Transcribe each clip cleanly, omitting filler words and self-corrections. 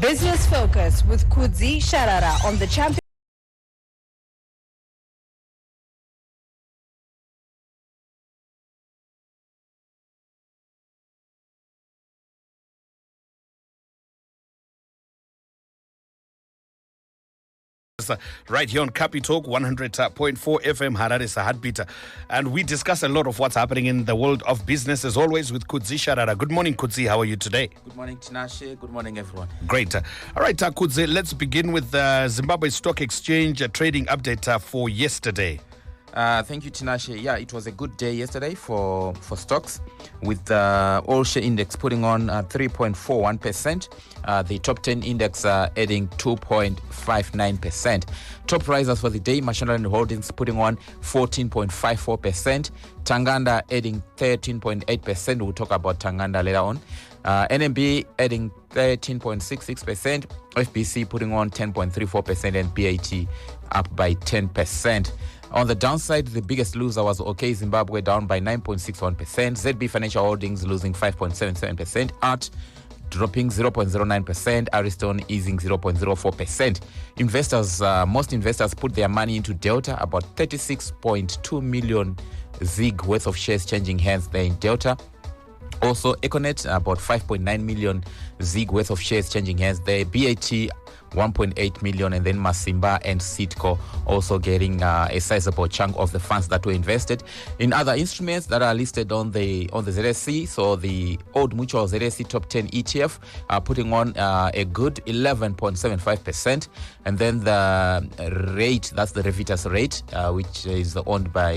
Business Focus with Kudzi Sharara on the Champion. Right here on Capi Talk 100.4 FM Harare Heartbeat, and we discuss a lot of what's happening in the world of business, as always, with Kudzi Sharara. Good morning, Kudzi. How are you today? Good morning, Tinashe. Good morning, everyone. Great. All right, Kudzi, let's begin with the Zimbabwe Stock Exchange trading update for yesterday. Thank you, Tinashe. Yeah, it was a good day yesterday for stocks, with the all-share index putting on 3.41%. The top 10 index adding 2.59%. Top risers for the day, Mashonaland Holdings putting on 14.54%. Tanganda adding 13.8%. We'll talk about Tanganda later on. NMB adding 13.66%. FBC putting on 10.34%, and BAT up by 10%. On the downside, the biggest loser was OK Zimbabwe, down by 9.61%. ZB Financial Holdings losing 5.77%. ART dropping 0.09%. Ariston easing 0.04%. Investors, most investors put their money into Delta, about 36.2 million ZiG worth of shares changing hands there in Delta. Also, Econet, about 5.9 million ZiG worth of shares changing hands there. BAT, 1.8 million, and then Masimba and Sitco also getting a sizable chunk of the funds that were invested in other instruments that are listed on the ZSE. So the Old Mutual ZSE Top 10 ETF putting on a good 11.75%, and then the rate, that's the Revitas rate, which is owned by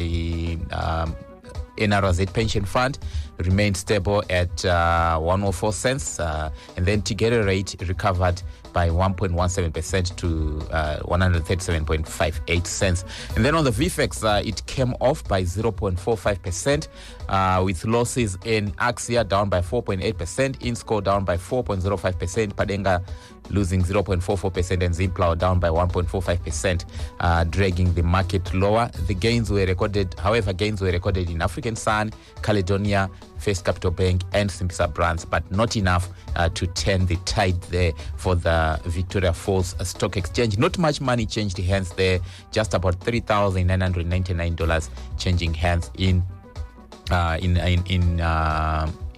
NRZ Pension Fund, remained stable at 104 cents, and then Tigere rate recovered by 1.17% to 137.58 cents. And then on the VFEX, it came off by 0.45%, with losses in Axia down by 4.8%, Insco down by 4.05%, Padenga losing 0.44%, and Zimplow down by 1.45%, dragging the market lower. The gains were recorded, however, gains were recorded in African Sun, Caledonia, First Capital Bank, and Simpisa Brands, but not enough to turn the tide there for the Victoria Falls Stock Exchange. Not much money changed hands there, just about $3,999 changing hands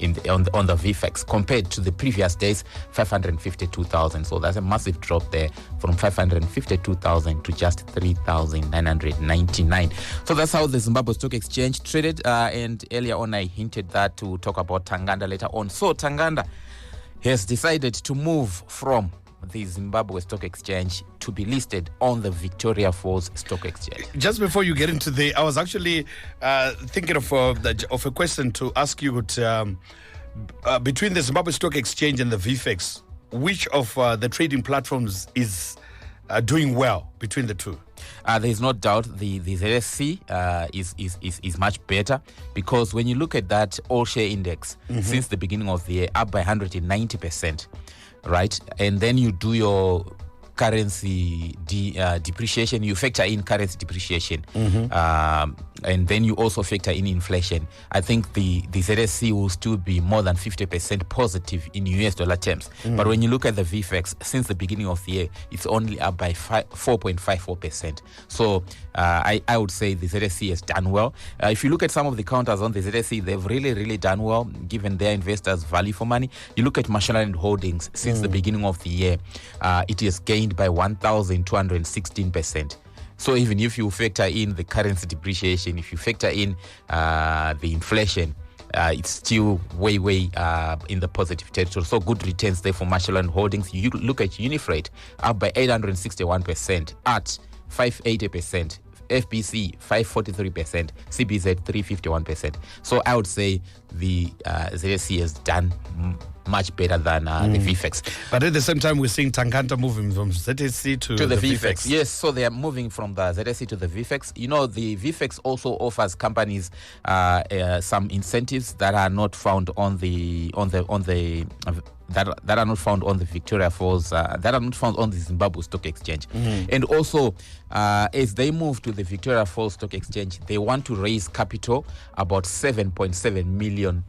on the VFEX compared to the previous days, 552,000. So that's a massive drop there, from 552,000 to just 3,999. So that's how the Zimbabwe Stock Exchange traded. And earlier on, I hinted that to talk about Tanganda later on. So Tanganda has decided to move from the Zimbabwe Stock Exchange to be listed on the Victoria Falls Stock Exchange. Just before you get into I was actually thinking of a question to ask you. Between the Zimbabwe Stock Exchange and the VFEX, which of the trading platforms is doing well between the two? There is no doubt the ZSE is much better, because when you look at that all-share index, since the beginning of the year, up by 190%. Right, and then you do your currency depreciation, you factor in currency depreciation, and then you also factor in inflation. I think the ZSE will still be more than 50% positive in US dollar terms. But when you look at the VFEX, since the beginning of the year, it's only up by 4.54%. So I would say the ZSE has done well. If you look at some of the counters on the ZSE, they've really done well, given their investors value for money. You look at Mashonaland Holdings, since the beginning of the year, it has gained by 1,216%. So even if you factor in the currency depreciation, if you factor in the inflation, it's still way in the positive territory. So good returns there for Mashonaland Holdings. You look at Unifreight, up by 861%, at 580%, FBC 543%, CBZ 351%. So I would say the ZSE has done much better than the VFEX. But at the same time, we're seeing Tanganda moving from ZSE to the VFEX. Yes, so they are moving from the ZSE to the VFEX. You know, the VFEX also offers companies some incentives that are not found on the that are not found on the Victoria Falls, that are not found on the Zimbabwe Stock Exchange. And also, as they move to the Victoria Falls Stock Exchange, they want to raise capital, about $7.7 million,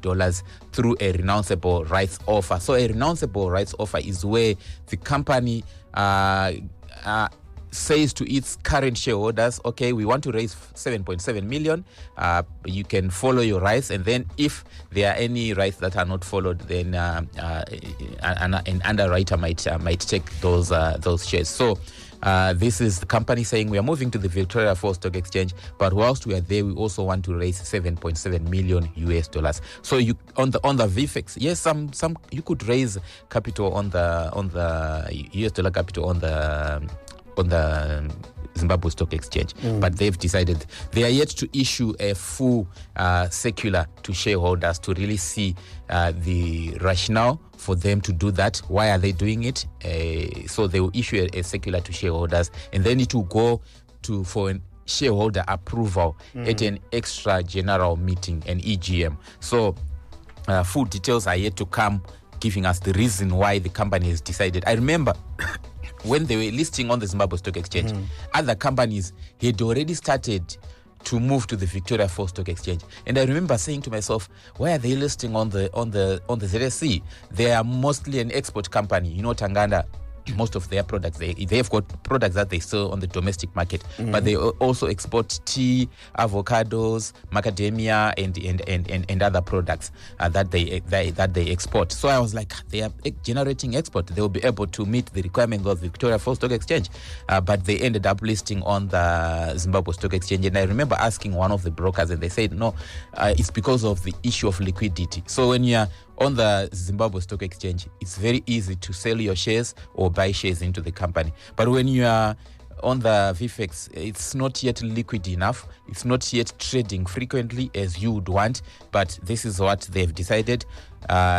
through a renounceable rights offer. So a renounceable rights offer is where the company says to its current shareholders, okay, we want to raise 7.7 million. You can follow your rights, and then if there are any rights that are not followed, then an underwriter might take those shares. So this is the company saying we are moving to the Victoria Falls Stock Exchange, but whilst we are there, we also want to raise $7.7 million. So you on the VFEX, yes, some you could raise capital on the US dollar capital on the Zimbabwe Stock Exchange, but they've decided they are yet to issue a full circular to shareholders to really see the rationale for them to do that. Why are they doing it? So they will issue a circular to shareholders, and then it will go for an shareholder approval at an extra general meeting, an EGM. So full details are yet to come, giving us the reason why the company has decided. I remember when they were listing on the Zimbabwe Stock Exchange, other companies had already started to move to the Victoria Falls Stock Exchange. And I remember saying to myself, why are they listing on the ZSE? They are mostly an export company. You know, Tanganda, most of their products, they've got products that they sell on the domestic market, but they also export tea, avocados, macadamia, and other products that they export. So I was like, they are generating export. They will be able to meet the requirements of the Victoria Falls Stock Exchange, but they ended up listing on the Zimbabwe Stock Exchange. And I remember asking one of the brokers, and they said, no, it's because of the issue of liquidity. So when you're on the Zimbabwe Stock Exchange, it's very easy to sell your shares or buy shares into the company. But when you are on the VFEX, it's not yet liquid enough. It's not yet trading frequently as you would want. But this is what they've decided.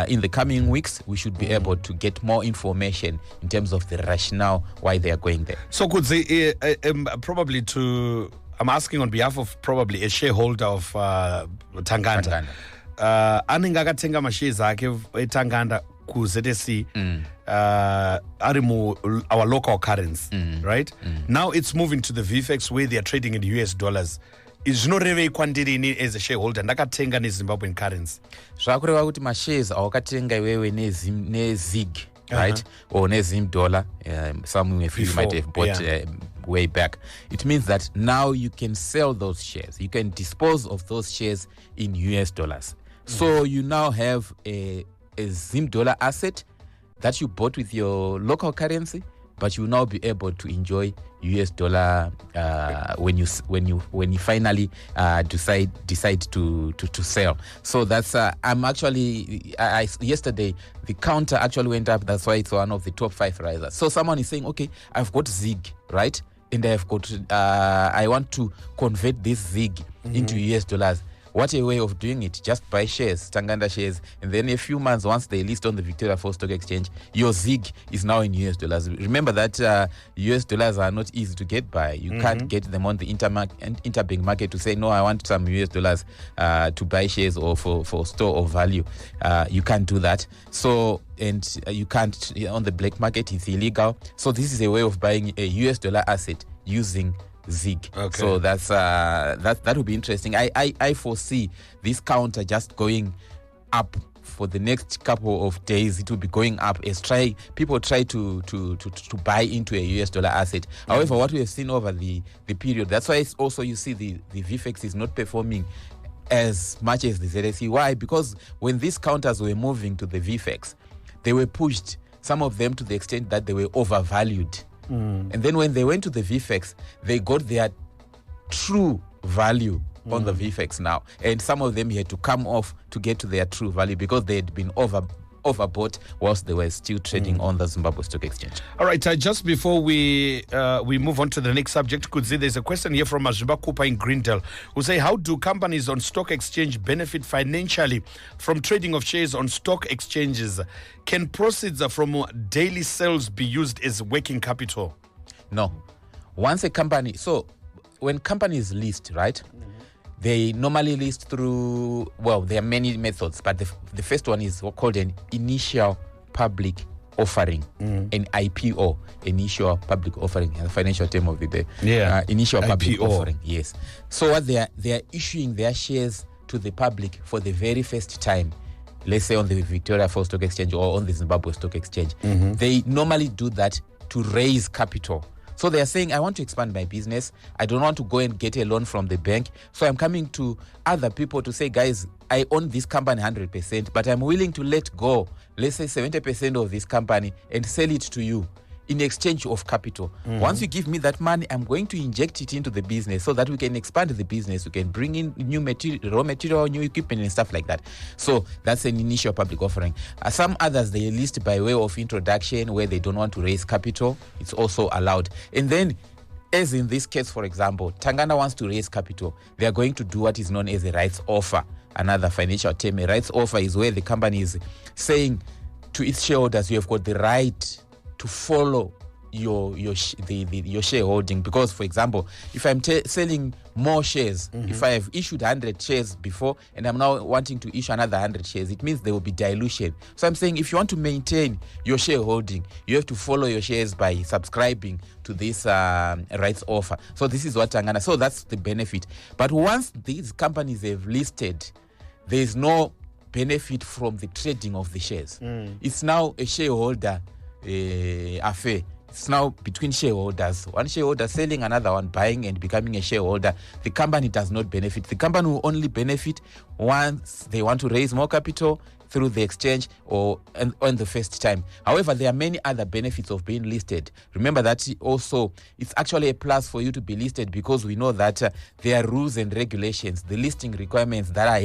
In the coming weeks, we should be able to get more information in terms of the rationale why they are going there. So could they probably I'm asking on behalf of probably a shareholder of Tanganda. Anenge akatenga mashares ake eTanganda ku ZSE ari our local currency, right? Now it's moving to the VFEX where they are trading in US dollars. Zvinoreva kwandiri as a shareholder ndakatenga neZimbabwean currency. Zvakureva kuti mashares awakatenga iwewe nezig, right? Or nezim dollar. Some of you might have bought way back. It means that now you can sell those shares. You can dispose of those shares in US dollars. So you now have a Zim dollar asset that you bought with your local currency, but you will now be able to enjoy US dollar when you finally decide to sell. So that's I'm actually yesterday the counter actually went up. That's why it's one of the top 5 risers. So someone is saying, okay, I've got ZIG, right? And I've got I want to convert this ZIG into US dollars. What a way of doing it. Just buy shares, Tanganda shares, and then a few months once they list on the Victoria Falls Stock Exchange, your ZIG is now in US dollars. Remember that US dollars are not easy to get by. You can't get them on the interbank market to say, no, I want some US dollars to buy shares or for store of value. You can't do that. So, and you can't on the black market, it's illegal. So this is a way of buying a US dollar asset using ZIG. Okay. So that will be interesting. I foresee this counter just going up for the next couple of days. It will be going up as people try to buy into a US dollar asset. However, what we have seen over the period, that's why it's also you see the VFEX is not performing as much as the ZSE. Why? Because when these counters were moving to the VFEX, they were pushed, some of them to the extent that they were overvalued. And then when they went to the VFEX, they got their true value on the VFEX now. And some of them had to come off to get to their true value because they had been overbought whilst they were still trading on the Zimbabwe Stock Exchange. All right, just before we move on to the next subject, could see there's a question here from Azuba Cooper in Grindel who say, how do companies on stock exchange benefit financially from trading of shares on stock exchanges? Can proceeds from daily sales be used as working capital? No. Once a company, so when companies list, right? They normally list through, well, there are many methods, but the first one is called an initial public offering, an IPO, initial public offering, the financial term of the day. Initial public offering, yes. So what they are issuing their shares to the public for the very first time. let's say on the Victoria Falls Stock Exchange or on the Zimbabwe Stock Exchange, they normally do that to raise capital. So they are saying, I want to expand my business. I don't want to go and get a loan from the bank. So I'm coming to other people to say, guys, I own this company 100%, but I'm willing to let go, let's say 70% of this company and sell it to you in exchange of capital. Once you give me that money, I'm going to inject it into the business so that we can expand the business. We can bring in new material, raw material, new equipment and stuff like that. So that's an initial public offering. Some others, they list by way of introduction where they don't want to raise capital. It's also allowed. And then, as in this case, for example, Tanganda wants to raise capital. They are going to do what is known as a rights offer. Another financial term, a rights offer is where the company is saying to its shareholders, you have got the right to follow your shareholding. Because, for example, if I'm selling more shares, if I have issued 100 shares before and I'm now wanting to issue another 100 shares, it means there will be dilution. So I'm saying if you want to maintain your shareholding, you have to follow your shares by subscribing to this rights offer. So this is what Tanganda, so that's the benefit. But once these companies have listed, there is no benefit from the trading of the shares. It's now a shareholder affair. It's now between shareholders. One shareholder selling, another one buying and becoming a shareholder. The company does not benefit. The company will only benefit once they want to raise more capital through the exchange or on the first time. However, there are many other benefits of being listed. Remember that also it's actually a plus for you to be listed because we know that there are rules and regulations, the listing requirements that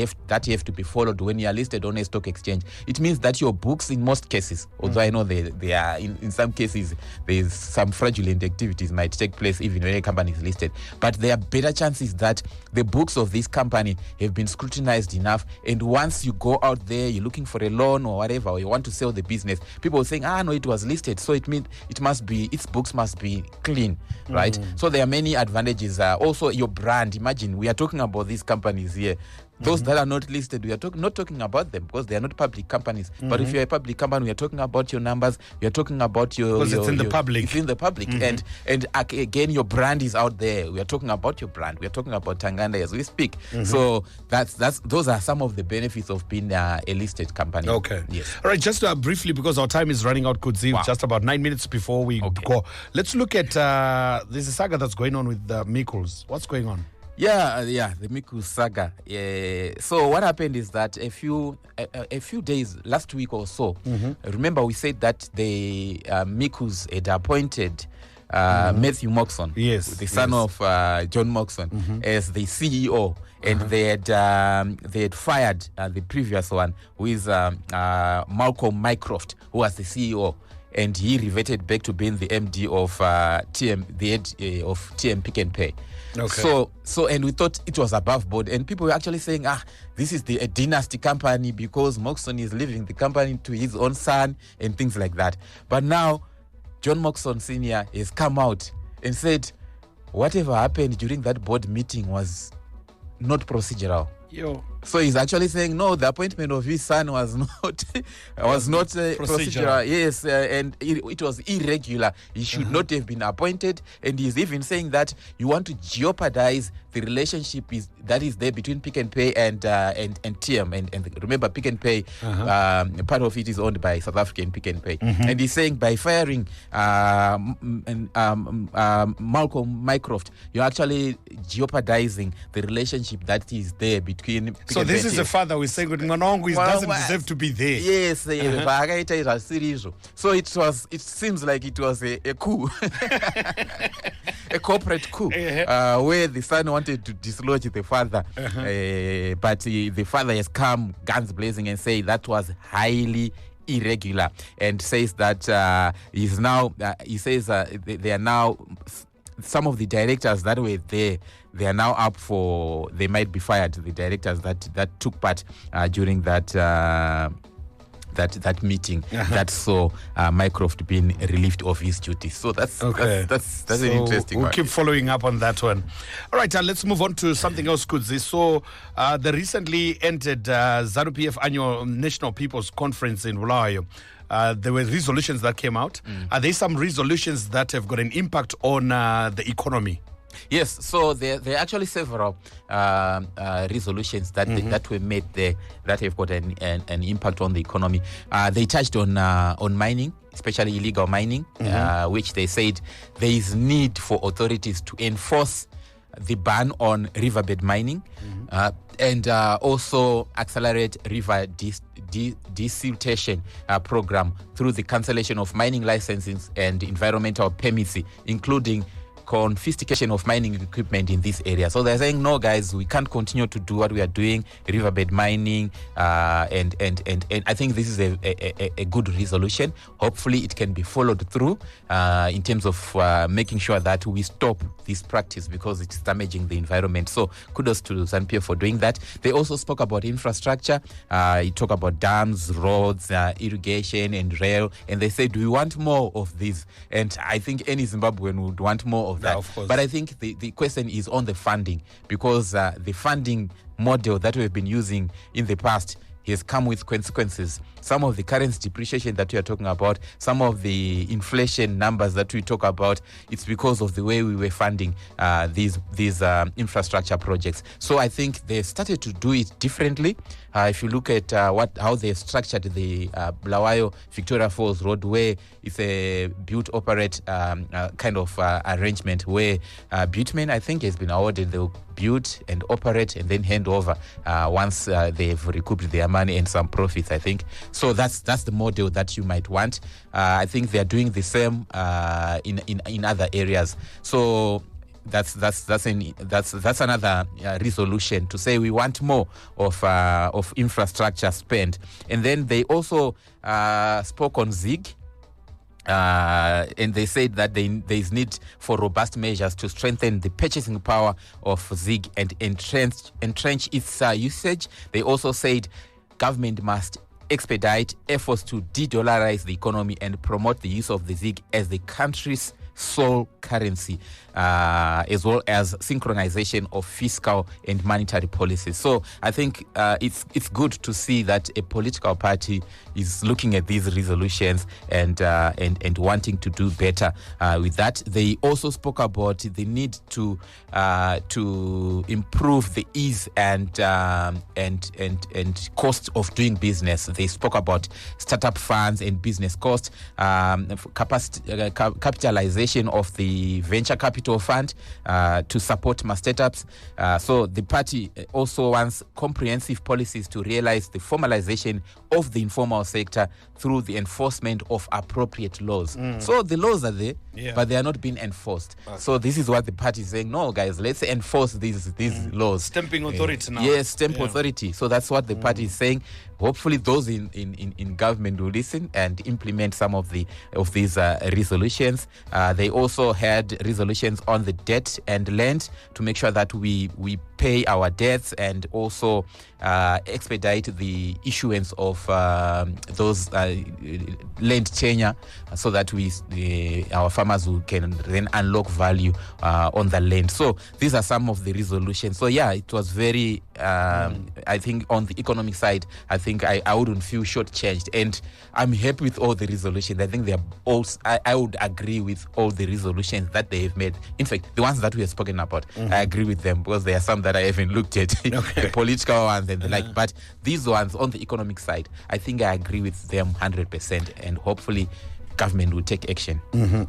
you have to be followed when you are listed on a stock exchange. It means that your books, in most cases, although I know they are in some cases there's some fraudulent activities might take place even when a company is listed, but there are better chances that the books of this company have been scrutinized enough, and once you go out there, you look looking for a loan or whatever, or you want to sell the business, people are saying, no, it was listed, so it means its books must be clean, right? So there are many advantages. Also, your brand. Imagine we are talking about these companies here. Those that are not listed, we are not talking about them because they are not public companies. But if you're a public company, we are talking about your numbers. We are talking about your... Because it's in the public. It's in the public. And again, your brand is out there. We are talking about your brand. We are talking about Tanganda as we speak. So those are some of the benefits of being a listed company. Okay. Yes. All right, just briefly, because our time is running out, Kudzi, just about 9 minutes before we go. Let's look at there's a saga that's going on with Mikkels. What's going on? Yeah, the Mikkels saga. So what happened is that a few days last week or so, remember we said that the Mikkels had appointed Matthew Moxon, the son of John Moxon, as the CEO, and they had fired the previous one, who is Malcolm Mycroft, who was the CEO. And he reverted back to being the MD of TM, the head of TM Pick and Pay. Okay. So, and we thought it was above board, and people were actually saying, this is a dynasty company because Moxon is leaving the company to his own son and things like that. But now, John Moxon Sr. has come out and said, whatever happened during that board meeting was not procedural. So he's actually saying, no, the appointment of his son was not procedural. Yes, and it was irregular. He should not have been appointed. And he's even saying that you want to jeopardize the relationship that is there between Pick and Pay and TM. And remember, Pick and Pay, part of it is owned by South African Pick and Pay. And he's saying by firing Malcolm Mycroft, you're actually jeopardizing the relationship that is there between Pick so and this Pay. Is the father who is saying Ngonongo doesn't deserve to be there. Yes, so it seems like it was a coup, a corporate coup, where the son wanted to dislodge the father, but the father has come guns blazing and say that was highly irregular, and says that he's now they are now some of the directors that were there, they are now up for, they might be fired, the directors that took part during that meeting that saw Mycroft being relieved of his duties. So that's an interesting one. We'll keep following up on that one. All right, let's move on to something else, Kudzi. So the recently ended ZANU-PF annual National People's Conference in Bulawayo. There were resolutions that came out. Are there some resolutions that have got an impact on the economy? Yes, so there are actually several resolutions that that were made there that have got an impact on the economy. They touched on mining, especially illegal mining, which they said there is need for authorities to enforce the ban on riverbed mining and also accelerate river desiltation program through the cancellation of mining licenses and environmental permits, including confiscation of mining equipment in this area. So they're saying, no, guys, we can't continue to do what we are doing, riverbed mining, and I think this is a good resolution. Hopefully it can be followed through in terms of making sure that we stop this practice because it's damaging the environment. So kudos to ZANU-PF for doing that. They also spoke about infrastructure. You talk about dams, roads, irrigation and rail, and they said we want more of these. And I think any Zimbabwean would want more of that. Yeah, of course. But I think the question is on the funding, because the funding model that we've been using in the past has come with consequences. Some of the currency depreciation that we are talking about, some of the inflation numbers that we talk about, it's because of the way we were funding these infrastructure projects. So I think they started to do it differently. If you look at how they structured the Bulawayo Victoria Falls Road, where it's a build-operate kind of arrangement where Buteman, I think, has been awarded. They'll build and operate and then hand over once they've recouped their money and some profits, I think. So that's the model that you might want. I think they are doing the same in other areas. So that's another resolution to say we want more of infrastructure spend. And then they also spoke on ZIG. And they said that there is need for robust measures to strengthen the purchasing power of ZIG and entrench its usage. They also said government must expedite efforts to de-dollarize the economy and promote the use of the ZIG as the country's sole currency, as well as synchronization of fiscal and monetary policies. So I think it's good to see that a political party is looking at these resolutions and wanting to do better with that. They also spoke about the need to improve the ease and cost of doing business. They spoke about startup funds and business cost, capitalization of the venture capital fund to support my startups. So the party also wants comprehensive policies to realize the formalization of the informal sector through the enforcement of appropriate laws. So the laws are there, but they are not being enforced. Okay. So this is what the party is saying. No, guys, let's enforce these laws. Stamping authority now. Yes, stamp authority. So that's what the party is saying. Hopefully those in government will listen and implement some of these resolutions. They also had resolutions on the debt and land to make sure that we pay our debts and also expedite the issuance of those land tenure so that our farmers can then unlock value on the land. So these are some of the resolutions. So yeah, it was very I think on the economic side, I think I wouldn't feel shortchanged, and I'm happy with all the resolutions. I think they are also, I would agree with all the resolutions that they have made. In fact, the ones that we have spoken about, I agree with them, because there are some that I haven't looked at, the political ones and the like. But these ones on the economic side, I think I agree with them 100%, and hopefully government will take action.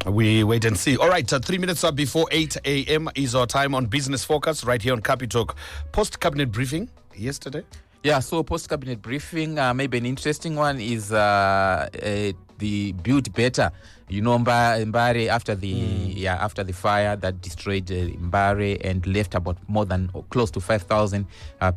We wait and see. All right, 3 minutes before 8 a.m. is our time on Business Focus right here on Capi Talk. Post-cabinet briefing yesterday. Yeah, so post-cabinet briefing, maybe an interesting one is the Build Better. You know, Mbare, after the fire that destroyed Mbare and left about more than close to 5,000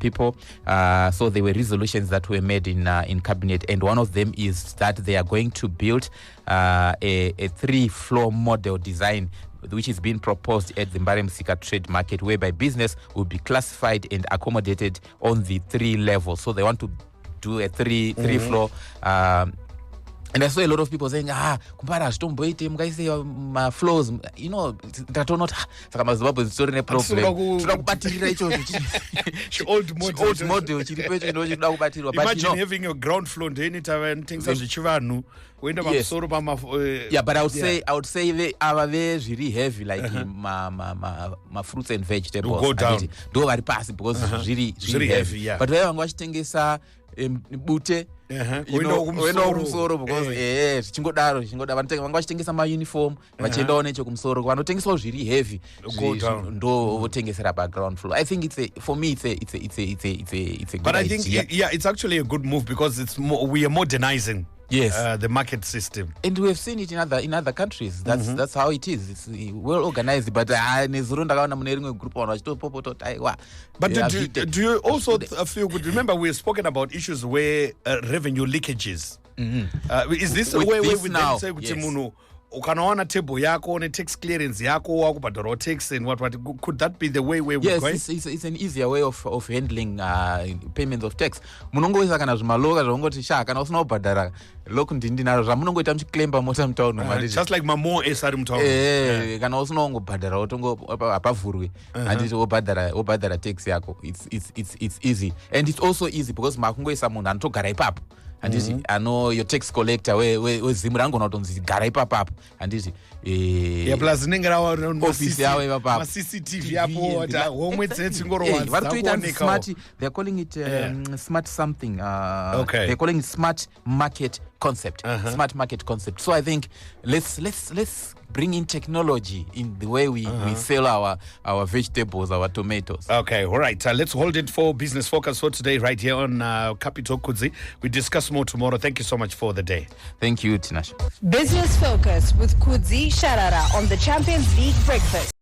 people. So there were resolutions that were made in cabinet, and one of them is that they are going to build a 3-floor model design, which is being proposed at the Mbare Msika Trade Market, whereby business will be classified and accommodated on the 3 levels. So they want to do a three floor And I saw a lot of people saying, kumbara hazvitomboite mukaise maflows, you know, ndatoona kuti saka mazimbabwe zvitori neproblem. Toda kubatirira ichocho. Old model chiri pecho ndo chinoda kubatirwa. Imagine having a ground floor ndeni taventingisa zvichivanhu kuenda pamusoro yeah, but I would say ave zviri heavy like ma fruits and vegetables. Go down. Ndo vari pasi because zviri heavy. Yeah. But vaya vanga vachitengesa bute kumusoro because zvichingodaro vanga vachitengesa mauniform vachiendawo nechokumusoro vanotengesawo zviri heavy ndo votengesera background floor. I think for me it's a good but I idea. think it's actually a good move because we are modernizing the market system, and we have seen it in other countries. That's how it is. It's well organized. But nezuro ndakaona mune rimwe group vanhu vachitopopota kuti aiwa. But do you also feel good? Remember we have spoken about issues where revenue leakages. Is this a way we then say kuti munhu ukanaona table yako ne tax clearance yako wakubhadharawo tax and what could that be the way we're going? Yes, it's an easier way of handling payments of tax. Munongoisa kana zvimaloka zvongoti kana usina kubhadhara loku ndinaro zvamunongoita muchiclaimba mota mutauni just like mamo esari mutauni kana usina kungobhadhara utongo hapavhurwi handiti wobhadhara tax yako. It's easy, and it's also easy because makungoisa munhu anotogara ipapo handiti ano your tax collector wezimu rangona kutonzi gara ipapapo handiti plus inenge office yawo ipapapo CCTV yapo homwe dzetsingorowa varitoita smart, they're calling it smart something they're calling it smart market concept. Smart market concept. So I think let's bring in technology in the way we sell our vegetables, our tomatoes. Okay, all right. Let's hold it for Business Focus for today right here on Capital Kudzi. We discuss more tomorrow. Thank you so much for the day. Thank you, Tinashe. Business Focus with Kudzi Sharara on the Champions League Breakfast.